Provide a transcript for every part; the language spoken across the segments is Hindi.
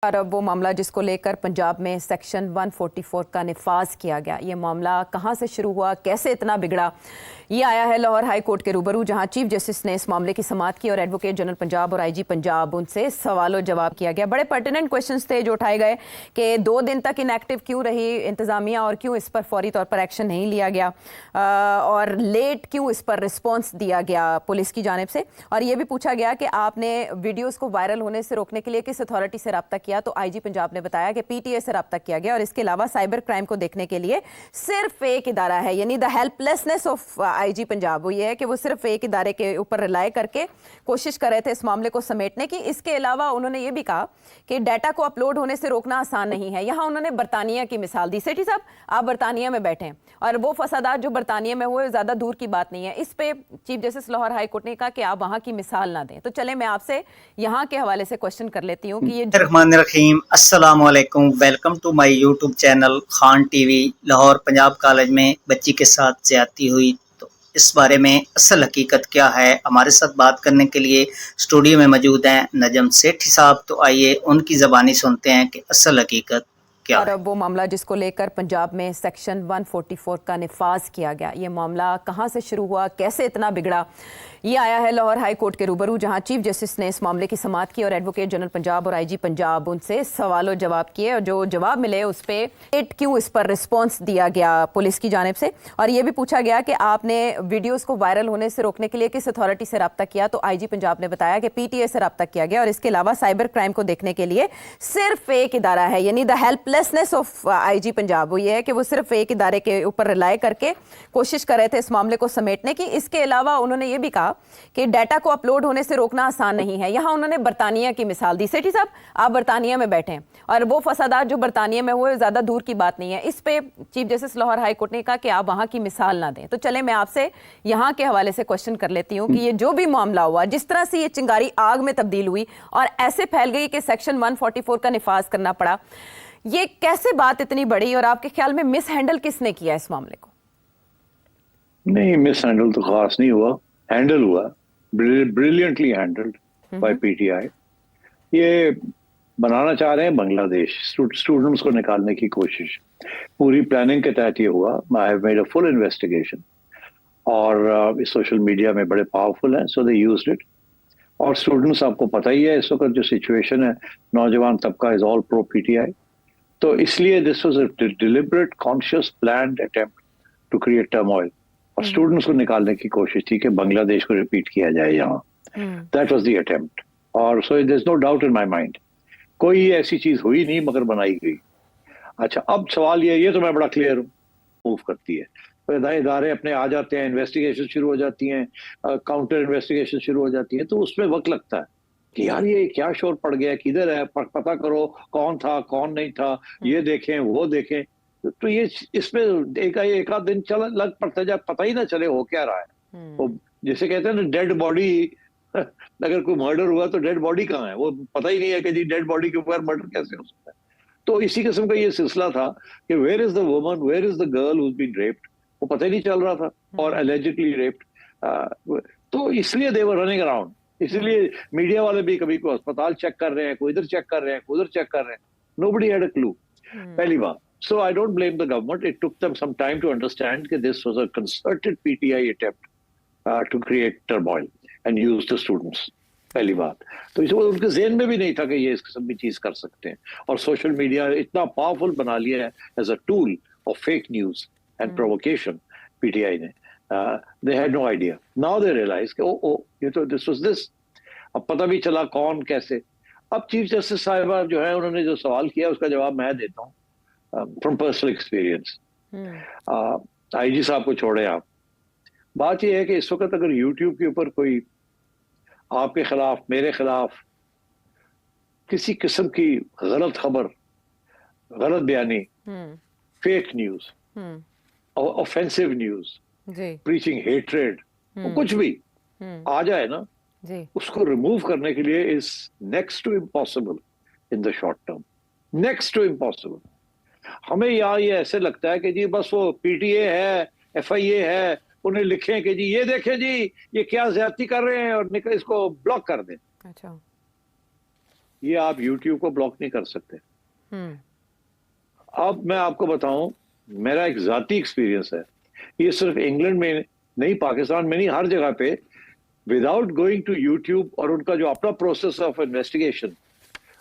और अब वो मामला जिसको लेकर पंजाब में सेक्शन 144 का निफाज किया गया, ये मामला कहां से शुरू हुआ, कैसे इतना बिगड़ा, ये आया है लाहौर हाई कोर्ट के रूबरू, जहां चीफ जस्टिस ने इस मामले की समाअत की और एडवोकेट जनरल पंजाब और आईजी पंजाब उनसे सवालों जवाब किया गया। बड़े पर्टिनेंट क्वेश्चंस थे जो उठाए गए कि 2 दिन तक इनएक्टिव क्यों रही इंतजामिया और क्यों इस पर फौरी तौर पर एक्शन नहीं लिया गया, और लेट क्यों इस पर रिस्पॉन्स दिया गया पुलिस की जानिब से। और ये भी पूछा गया कि आपने वीडियोज़ को वायरल होने से रोकने के लिए किस अथॉरिटी से रब्ता किया, तो आईजी पंजाब ने बताया कि पीटीए से रब्ता किया गया और इसके अलावा साइबर क्राइम को देखने के लिए सिर्फ एक इदारा है, यानी the helplessness of IG Punjab वो ये है कि वो सिर्फ एक इदारे के ऊपर रिलाय करके कोशिश कर रहे थे इस मामले को समेटने की। इसके अलावा उन्होंने ये भी कहा कि डाटा को अपलोड होने से रोकना आसान नहीं है। यहाँ उन्होंने बरतानिया की मिसाल दी। सेठी साहब, आप बरतानिया में बैठे हैं और वो फसादात जो बरतानिया में हुए ज़्यादा दूर की बात नहीं है। इस पे chief justice Lahore high court ने कहा कि आप वहाँ की मिसाल ना दें। तो चले मैं आपसे यहाँ के हवाले से क्वेश्चन कर लेती हूँ कि ये रहमानिर्रहीम, अस्सलाम वालेकुम, welcome to my YouTube channel Khan TV. Lahore Punjab college में बच्ची के साथ ज्यादती हुई, तो इस बारे में असल हकीकत क्या है, हमारे साथ बात करने के लिए स्टूडियो में मौजूद हैं नजम सेठी साहब। तो आइए उनकी ज़बानी सुनते हैं कि असल हकीकत क्या और अब वो मामला जिसको लेकर पंजाब में सेक्शन 144 का निफाज किया गया, ये मामला कहां से शुरू हुआ, कैसे इतना बिगड़ा, ये आया है लाहौर हाई कोर्ट के रूबरू, जहां चीफ जस्टिस ने इस मामले की समाअत की और एडवोकेट जनरल पंजाब और आईजी पंजाब उनसे सवालों जवाब किए और जो जवाब मिले उस पर क्यों इस पर रिस्पॉन्स दिया गया पुलिस की जानिब से। और ये भी पूछा गया कि आपने वीडियोज़ को वायरल होने से रोकने के लिए किस अथॉरिटी से रब्ता किया, तो आईजी पंजाब ने बताया कि पीटीए से रब्ता किया गया और इसके अलावा साइबर क्राइम को देखने के लिए सिर्फ एक इदारा है, यानी the helplessness of IG Punjab वो ये है कि वो सिर्फ एक इदारे के ऊपर रिलाय करके कोशिश कर रहे थे इस मामले को समेटने की। इसके अलावा उन्होंने ये भी कहा कि डाटा को अपलोड होने से रोकना आसान नहीं है। यहाँ उन्होंने बरतानिया की मिसाल दी। सेठी साहब, आप बरतानिया में बैठे हैं और वो फसादात जो बरतानिया में हुए ज़्यादा दूर की बात नहीं है। इस पे chief justice Lahore high court ने कहा कि आप वहाँ की मिसाल ना दें। तो चले मैं आपसे यहाँ के हवाले से क्वेश्चन कर लेती हूँ कि ये जो भी मामला हुआ, जिस तरह से ये चिंगारी आग में तब्दील हुई और ऐसे फैल गई कि सेक्शन 144 का निफाज करना पड़ा, ये कैसे बात इतनी बड़ी और आपके ख्याल में मिस हैंडल किसने किया इस मामले को? नहीं, मिस हैंडल तो खास नहीं हुआ, हैंडल हुआ, ब्रिलियंटली हैंडल्ड बाय पीटीआई। ये बनाना चाह रहे हैं बांग्लादेश, स्टूडेंट्स को निकालने की कोशिश, पूरी प्लानिंग के तहत ये हुआ। I have made a full investigation और सोशल मीडिया में बड़े पावरफुल हैं, सो दे यूज्ड इट। और स्टूडेंट्स, आपको पता ही है इस वक्त जो सिचुएशन है, नौजवान तबका इज ऑल प्रो पीटीआई, तो इसलिए this was a deliberate conscious planned attempt to create turmoil और स्टूडेंट्स को निकालने की कोशिश थी कि बांग्लादेश को रिपीट किया जाए यहाँ। दैट वाज द अटेम्प्ट, और so there is no doubt in my mind, कोई ऐसी चीज हुई नहीं मगर बनाई गई। अच्छा, अब सवाल ये तो मैं बड़ा क्लियर हूँ, मूव करती है तो इदारे अपने आ जाते हैं, इन्वेस्टिगेशन शुरू हो जाती हैं, काउंटर इन्वेस्टिगेशन शुरू हो जाती है, तो उसमें वक्त लगता है कि यार ये क्या शोर पड़ गया, किधर है, पता करो कौन था कौन नहीं था, ये देखें वो देखें। तो ये इसमें एक आध दिन लग पड़ता है, पता ही ना चले हो क्या रहा है। तो जैसे कहते हैं ना, डेड बॉडी अगर कोई मर्डर हुआ तो डेड बॉडी कहाँ है, वो पता ही नहीं है कि जी डेड बॉडी के ऊपर मर्डर कैसे हो सकता है। तो इसी किस्म का ये सिलसिला था कि where is the woman, where is the girl who has been raped, वो पता ही नहीं चल रहा था, और एलिजिडली रेप्ड। तो इसलिए दे वर रनिंग अराउंड, इसलिए मीडिया वाले भी कभी कोई अस्पताल चेक कर रहे हैं, कोई इधर चेक कर रहे हैं, कोई उधर चेक कर रहे हैं, नोबडी हैड अ क्लू। पहली बात, so I don't blame the government. It took them some time to understand that this was a concerted PTI attempt to create turmoil and use the students. पहली बात तो इस उनके ज़हन में भी नहीं था कि ये इस किस्म की चीज कर सकते हैं, और सोशल मीडिया इतना पावरफुल बना लिया है as a tool of fake news and provocation PTI ने। They had no idea, now they realise कि ओ ये तो दिस वाज दिस। अब पता भी चला कौन कैसे। अब चीफ जस्टिस साहिबा जो है, उन्होंने जो सवाल किया उसका जवाब मैं देता हूँ फ्रॉम पर्सनल एक्सपीरियंस। आईजी साहब को छोड़े आप, बात यह है कि इस वक्त अगर यूट्यूब के ऊपर कोई आपके खिलाफ, मेरे खिलाफ किसी किस्म की गलत खबर, गलत बयानी, fake news, offensive news, preaching hatred, कुछ भी आ जाए ना, उसको रिमूव करने के लिए is next to impossible in the short term, next to impossible. हमें यहाँ ये ऐसे लगता है कि जी बस वो पीटीए है, एफआईए है, उन्हें लिखें कि जी ये देखें जी ये क्या ज्यादती कर रहे हैं और इसको ब्लॉक कर दें। अच्छा, ये आप YouTube को ब्लॉक नहीं कर सकते। अब मैं आपको बताऊं, मेरा एक जाती एक्सपीरियंस है, ये सिर्फ इंग्लैंड में नहीं, पाकिस्तान में नहीं, हर जगह पे विदाउट गोइंग टू यूट्यूब और उनका जो अपना process of investigation,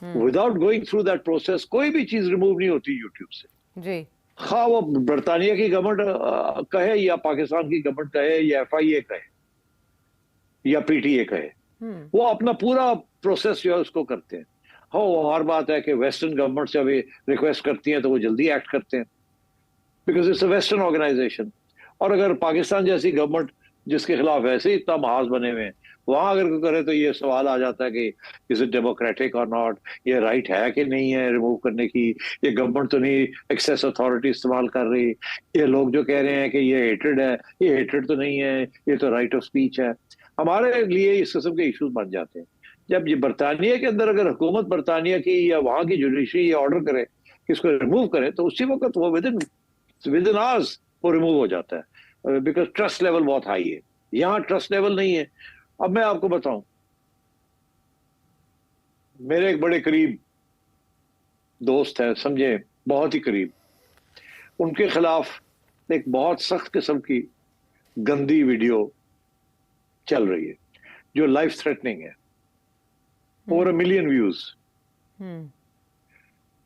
without going through that process कोई भी चीज रिमूव नहीं होती यूट्यूब से। जी। हाँ, वो बरतानिया की गवर्नमेंट कहे या पाकिस्तान की गवर्नमेंट कहे या FIA कहे या PTA कहे, वो अपना पूरा प्रोसेस जो है उसको करते हैं। हाँ, वो हर बात है कि वेस्टर्न गवर्नमेंट से अभी रिक्वेस्ट करती हैं तो वो जल्दी एक्ट करते हैं, because it's a western organisation. और अगर पाकिस्तान जैसी गवर्नमेंट जिसके खिलाफ वैसे ही इतना महाज बने हुए हैं, वहां अगर कोई करे तो ये सवाल आ जाता है कि इज इट डेमोक्रेटिक और नॉट, ये राइट है कि नहीं है रिमूव करने की, ये गवर्नमेंट तो नहीं एक्सेस अथॉरिटी इस्तेमाल कर रही, ये लोग जो कह रहे हैं कि ये हेटेड है, ये हेटेड तो नहीं है, ये तो राइट ऑफ स्पीच है। हमारे लिए इस किस्म के इश्यूज बन जाते हैं। जब ये बरतानिया के अंदर अगर हुकूमत बरतानिया की या वहां की जुडिशरी ये ऑर्डर करे कि इसको रिमूव करे, तो उसी वक्त वो विद इन आवर्स वो रिमूव हो जाता है, बिकॉज ट्रस्ट लेवल बहुत हाई है। यहाँ ट्रस्ट लेवल नहीं है। अब मैं आपको बताऊं, मेरे एक बड़े करीब दोस्त है, समझे, बहुत ही करीब, उनके खिलाफ एक बहुत सख्त किस्म की गंदी वीडियो चल रही है जो लाइफ थ्रेटनिंग है, ओवर 1 मिलियन व्यूज।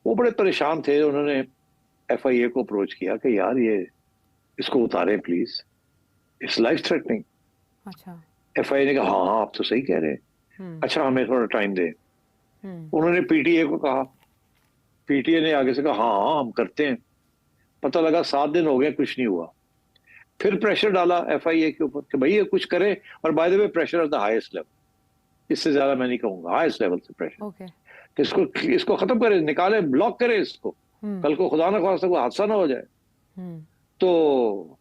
वो बड़े परेशान थे, उन्होंने FIA को अप्रोच किया कि यार ये इसको उतारें प्लीज, इट्स लाइफ थ्रेटनिंग। अच्छा। FIA ने कहा हाँ आप तो सही कह रहे हैं, अच्छा हमें थोड़ा टाइम दे। उन्होंने PTA को कहा, PTA ने आगे से कहा हाँ हम करते हैं। पता लगा 7 दिन हो गए, कुछ नहीं हुआ। फिर प्रेशर डाला FIA के ऊपर कि भाई ये कुछ करे, और by the way pressure at the highest level, इससे ज्यादा मैं नहीं कहूंगा, हाईएस्ट लेवल से प्रेशर, कि इसको खत्म करे, निकाले, ब्लॉक करे इसको, कल को खुदा ना खास्ता कोई हादसा ना हो जाए। तो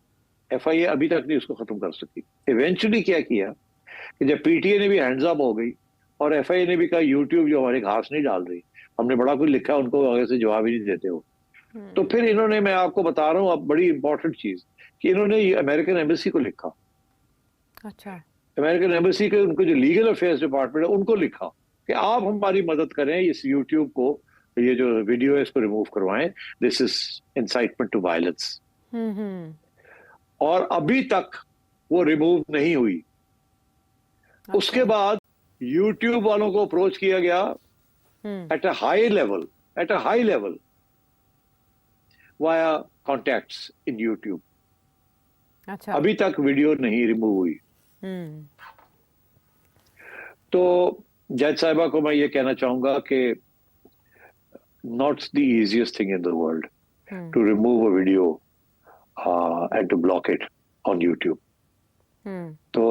FIA अभी तक नहीं उसको खत्म कर सकी। इवेंचुअली क्या किया कि जब PTA ने भी हैंड्स अप हो गई और FIA ने भी कहा यूट्यूब जो हमारे घास नहीं डाल रही, हमने बड़ा कुछ लिखा, उनको आगे से जवाब ही नहीं देते हो, तो फिर इन्होंने, मैं आपको बता रहा हूँ अब बड़ी इंपॉर्टेंट चीज, कि इन्होंने अमेरिकन एम्बेसी को लिखा। अच्छा। अमेरिकन एम्बेसी के उनको जो लीगल अफेयर्स डिपार्टमेंट है उनको लिखा कि आप हमारी मदद करें, इस यूट्यूब को, ये जो वीडियो है इसको रिमूव करवाएं, this is incitement to violence. और अभी तक वो रिमूव नहीं हुई। अच्छा। उसके बाद यूट्यूब वालों को अप्रोच किया गया at a high level via contacts in YouTube. अच्छा। अभी तक वीडियो नहीं रिमूव हुई। तो जज साहिबा को मैं ये कहना चाहूंगा कि not the easiest thing in the world to remove a video and to block it on YouTube. तो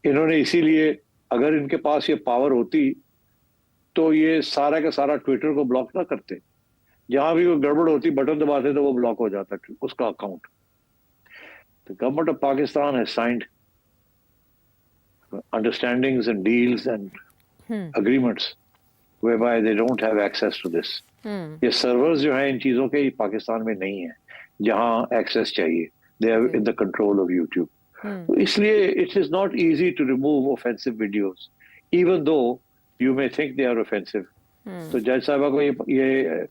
इन्होंने इसीलिए, अगर इनके पास ये पावर होती तो ये सारा का सारा ट्विटर को ब्लॉक ना करते, जहां भी वो गड़बड़ होती बटन दबाते तो वो ब्लॉक हो जाता उसका account. The government of Pakistan has signed understandings and deals and agreements whereby they don't have access to this. ये सर्वर्स जो हैं इन चीजों के पाकिस्तान में नहीं है जहां एक्सेस चाहिए, they are in the control of YouTube. तो इसलिए it is not easy to remove offensive videos even though you may think they are offensive. तो जज साहबा को ये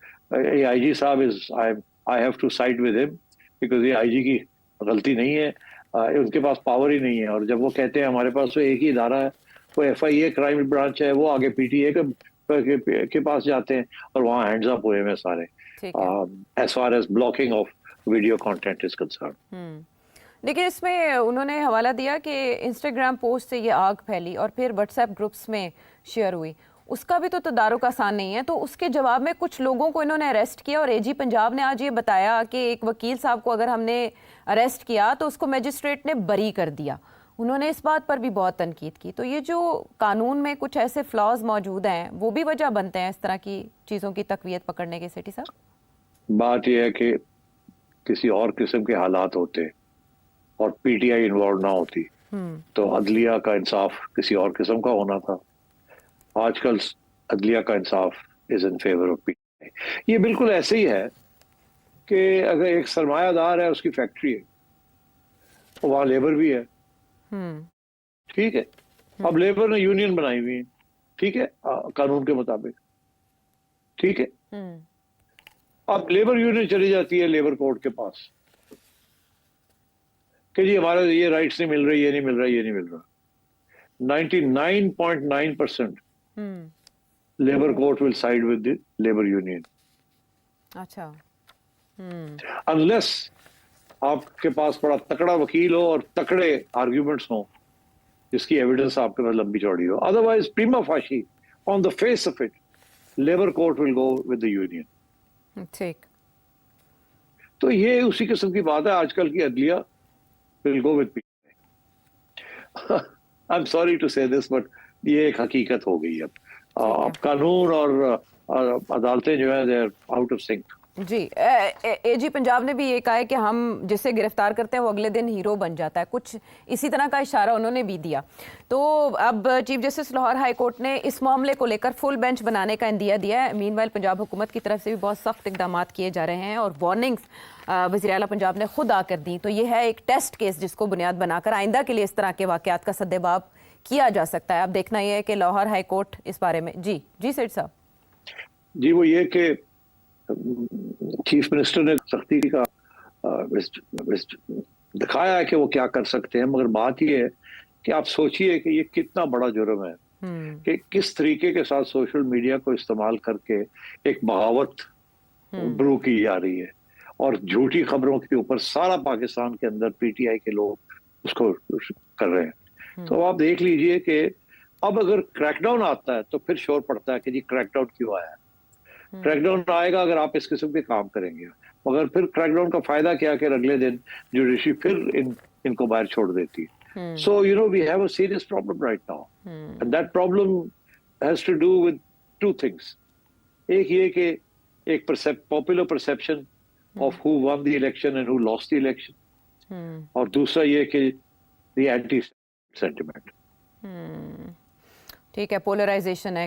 IG साहब is, I have to side with him, because ये IG की गलती नहीं है, उनके पास पावर ही नहीं है। और जब वो कहते हैं हमारे पास तो एक ही इदारा है, वो FIA क्राइम ब्रांच है, वो आगे PTA के पास जाते हैं और वहाँ हैंड्स अप हुए हैं सारे as far as blocking of video content is concern. देखिए, इसमें उन्होंने हवाला दिया कि इंस्टाग्राम पोस्ट से ये आग फैली और फिर व्हाट्सएप ग्रुप्स में शेयर हुई, उसका भी तो तदारुक आसान नहीं है। तो उसके जवाब में कुछ लोगों को इन्होंने अरेस्ट किया और AG पंजाब ने आज ये बताया कि एक वकील साहब को अगर हमने अरेस्ट किया तो उसको मजिस्ट्रेट ने बरी कर दिया। उन्होंने इस बात पर भी बहुत तनकीद की। तो ये जो कानून में कुछ ऐसे फ्लॉज मौजूद हैं, वो भी वजह बनते हैं इस तरह की चीज़ों की तकवीयत पकड़ने के। सेठी साहब, बात यह है कि किसी और किस्म के हालात होते और PTI इन्वॉल्व ना होती तो अदलिया का इंसाफ किसी और किस्म का होना था। आजकल अदलिया का इंसाफ is in favour of PTI। ये बिल्कुल ऐसे ही है कि अगर एक सरमायादार है, उसकी फैक्ट्री है, तो वहां लेबर भी है, ठीक है। अब लेबर ने यूनियन बनाई हुई है, ठीक है, कानून के मुताबिक, ठीक है। हम्म। अब लेबर यूनियन चली जाती है लेबर कोर्ट के पास कि जी हमारे ये राइट्स नहीं मिल रही, ये नहीं मिल रहा, ये नहीं मिल रहा। 99.9% hmm. Labour court will side with the labour union अच्छा। हम्म। अनलेस आपके पास बड़ा तकड़ा वकील हो और तकड़े आर्ग्यूमेंट्स हो जिसकी एविडेंस आपके पास लंबी चौड़ी हो। अदरवाइज प्रीमा फाशी on the face of it labour court will go with the union. ठीक। तो ये उसी किस्म की बात है। आजकल की अदलिया will go with I am sorry to say this, but ये एक हकीकत हो गई। अब कानून और अदालतें जो है they are out of sync. जी। एजी पंजाब ने भी ये कहा है कि हम जिसे गिरफ्तार करते हैं वो अगले दिन हीरो बन जाता है, कुछ इसी तरह का इशारा उन्होंने भी दिया। तो अब chief justice Lahore high court ने इस मामले को लेकर फुल बेंच बनाने का इंदिया दिया है। मीनवाइल पंजाब हुकूमत की तरफ से भी बहुत सख्त इकदाम किए जा रहे हैं और वार्निंग्स वज़ीर आला पंजाब ने खुद आकर दी। तो ये है एक टेस्ट केस जिसको बुनियाद बनाकर आइंदा के लिए इस तरह के वाक़यात का सद्देबाब किया जा सकता है। अब देखना यह है कि लाहौर हाई कोर्ट इस बारे में। जी जी सेठ साहब। जी, वो ये कि चीफ मिनिस्टर ने सख्ती का दिखाया है कि वो क्या कर सकते हैं, मगर बात ये है कि आप सोचिए कि ये कितना बड़ा जुर्म है कि किस तरीके के साथ सोशल मीडिया को इस्तेमाल करके एक बगावत ब्रू की जा रही है और झूठी खबरों के ऊपर सारा पाकिस्तान के अंदर पीटीआई के लोग उसको कर रहे हैं। तो आप देख लीजिए कि अब अगर क्रैकडाउन आता है तो फिर शोर पड़ता है कि जी क्रैकडाउन क्यों आया है। क्रैकडाउन आएगा अगर आप इस किस्म के काम करेंगे, मगर फिर क्रैकडाउन का फायदा क्या कि अगले दिन जुडिशरी फिर इनको बाहर छोड़ देती है। So you know we have a serious problem right now and that problem has to do with two things. एक ये कि एक popular perception of who won the election and who lost the election, और दूसरा ये कि द एंटी सेंटिमेंट। ठीक है, पोलराइजेशन है।